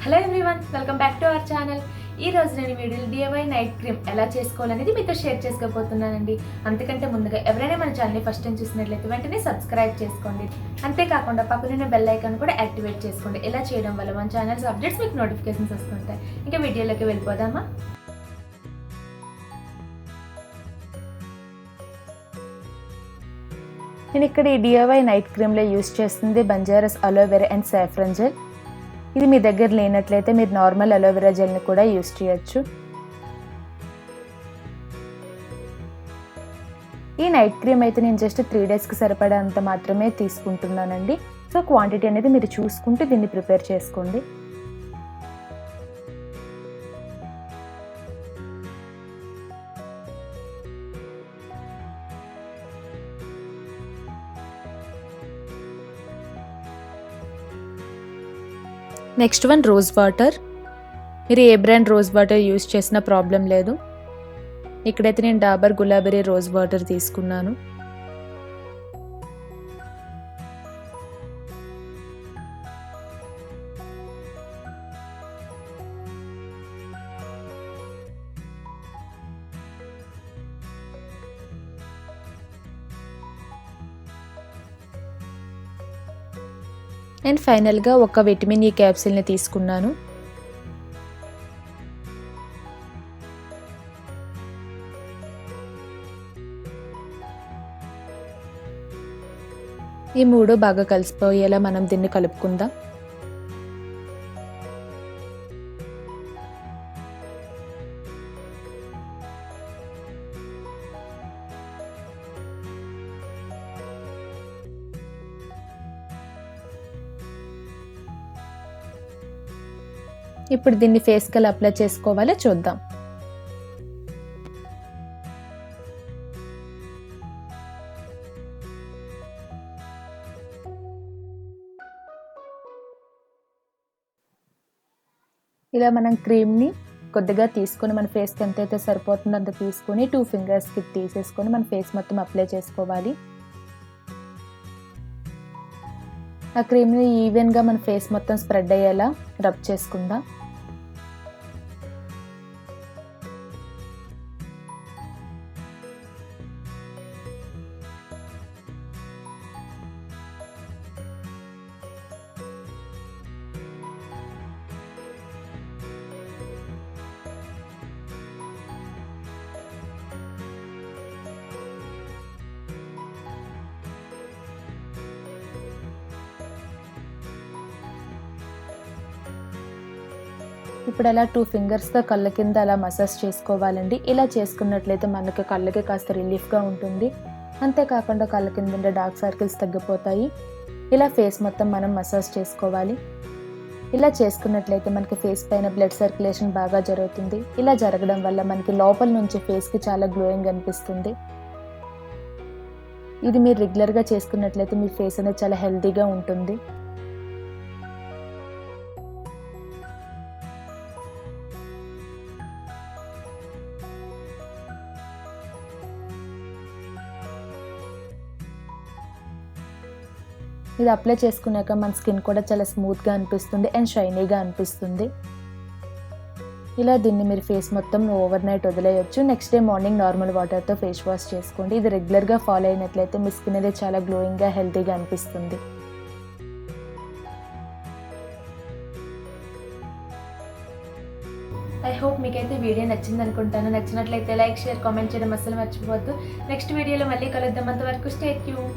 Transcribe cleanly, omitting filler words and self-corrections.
Hello everyone, welcome back to our channel. ఈ రోజు నేను వీడియోలో DIY నైట్ క్రీమ్ ఎలా చేసుకోవాలనేది మీతో షేర్ చేసుకోబోతున్నానండి. అంతకంటే ముందుగా ఎవరైనా మన ఛానల్ని ఫస్ట్ టైం చూసినట్లయితే వెంటనే సబ్స్క్రైబ్ చేసుకోండి. అంతేకాకుండా పక్కనున్న బెల్ ఐకాన్ కూడా యాక్టివేట్ చేసుకోండి. ఇలా చేయడం వల్ల మన ఛానల్స్ అప్డేట్స్ మీకు నోటిఫికేషన్స్ వస్తుంటాయి. ఇంకా వీడియోలోకి వెళ్ళిపోదామా? నేను ఇక్కడ ఈ DIY నైట్ క్రీమ్లో యూస్ చేస్తుంది బంజారాస్ అలోవెరా అండ్ సాఫ్రన్ జెల్. ఇది మీ దగ్గర లేనట్లయితే మీరు నార్మల్ అలోవెరా జెల్ని కూడా యూస్ చేయొచ్చు. ఈ నైట్ క్రీమ్ అయితే నేను జస్ట్ 3 డేస్కి సరిపడా అంత మాత్రమే తీసుకుంటున్నానండి. సో క్వాంటిటీ అనేది మీరు చూసుకుంటూ దీన్ని ప్రిపేర్ చేసుకోండి. Next one rose water. మీరు ఏ బ్రాండ్ రోజ్ వాటర్ యూస్ చేసినా ప్రాబ్లం లేదు. ఇక్కడైతే నేను డాబర్ గులాబరీ రోజ్ వాటర్ తీసుకున్నాను. అండ్ ఫైనల్గా ఒక విటమిన్ ఈ క్యాప్సిల్ని తీసుకున్నాను. ఈ మూడు బాగా కలిసిపోయేలా మనం దీన్ని కలుపుకుందాం. ఇప్పుడు దీన్ని ఫేస్కి ఎలా అప్లై చేసుకోవాలో చూద్దాం. ఇలా మనం క్రీమ్ని కొద్దిగా తీసుకొని మన ఫేస్కి ఎంతైతే సరిపోతుందో అంత తీసుకొని 2 ఫింగర్స్కి తీసేసుకొని మన ఫేస్ మొత్తం అప్లై చేసుకోవాలి. ఆ క్రీమ్ని ఈవెన్గా మన ఫేస్ మొత్తం స్ప్రెడ్ అయ్యేలా రబ్ చేసుకుందాం. ఇప్పుడు అలా 2 ఫింగర్స్తో కళ్ళ కింద అలా మసాజ్ చేసుకోవాలండి. ఇలా చేసుకున్నట్లయితే మనకి కళ్ళకి కాస్త రిలీఫ్గా ఉంటుంది. అంతేకాకుండా కళ్ళ కింద ఉండే డార్క్ సర్కిల్స్ తగ్గిపోతాయి. ఇలా ఫేస్ మొత్తం మనం మసాజ్ చేసుకోవాలి. ఇలా చేసుకున్నట్లయితే మనకి ఫేస్ పైన బ్లడ్ సర్క్యులేషన్ బాగా జరుగుతుంది. ఇలా జరగడం వల్ల మనకి లోపల నుంచి ఫేస్కి చాలా గ్లోయింగ్ అనిపిస్తుంది. ఇది మీరు రెగ్యులర్గా చేసుకున్నట్లయితే మీ ఫేస్ అనేది చాలా హెల్తీగా ఉంటుంది. ఇది అప్లై చేసుకున్నాక మన స్కిన్ కూడా చాలా స్మూత్గా అనిపిస్తుంది అండ్ షైనీగా అనిపిస్తుంది. ఇలా దీన్ని మీరు ఫేస్ మొత్తం ఓవర్ నైట్ వదిలేయచ్చు. నెక్స్ట్ డే మార్నింగ్ నార్మల్ వాటర్తో ఫేస్ వాష్ చేసుకోండి. ఇది రెగ్యులర్గా ఫాలో అయినట్లయితే మీ స్కిన్ అనేది చాలా గ్లోయింగ్గా హెల్తీగా అనిపిస్తుంది. ఐ హోప్ మీకైతే వీడియో నచ్చింది అనుకుంటాను. నచ్చినట్లయితే లైక్, షేర్, కామెంట్ చేయడం అస్సలు మర్చిపోవద్దు. నెక్స్ట్ వీడియోలో మళ్ళీ కలుద్దాం. అంతవరకు స్టే ట్యూన్.